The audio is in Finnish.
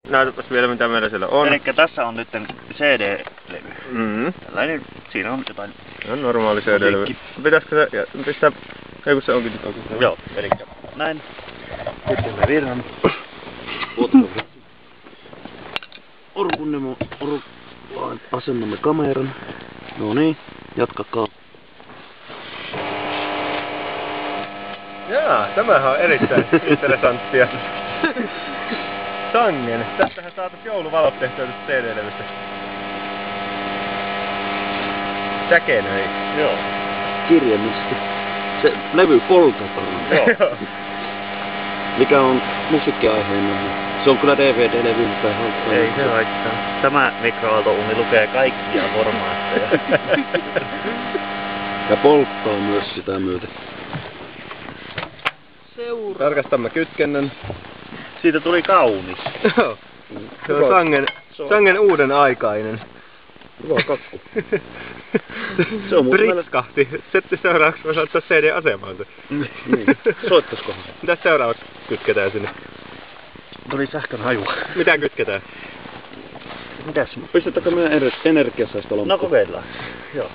Näytäpäs vielä mitä meillä siellä on. Elikkä tässä on nyt CD-levy. Tällainen, siinä on jotain. On normaali CD-levy. Pitäisikö se pistää... Ei kun se onkin nyt oikein. Joo, elikkä näin. Sitten me virran. Asennamme kameran. No niin, jatkakaa. Jaa, tämähän on erittäin interessanttia. Sangen. Tästähän saatais jouluvalot tehtyä tästä CD-levystä. Säkenöi. Joo. Kirjaimisesti. Se levy poltetaan. Joo. Mikä on musiikkiaiheena? Se on kyllä DVD-levy tai haittaa. Ei se haittaa. Tämä mikroaaltouuni lukee kaikkia formaatteja. Ja polttaa myös sitä myöten. Tarkastamme kytkennän. Siitä tuli kaunis. Joo. Se on sangen uuden aikainen. Hyvä kakku. Se on Pritskahti. Sitten seuraavaksi voisi ottaa CD-asemaan se. Niin. Soittaskohan? Mitäs seuraavaksi kytketään sinne? Tuli sähkön haju. Mitä kytketään? Mitäs? Pistetäänkö meidän energiasäästölamppu? No kokeillaan. Joo.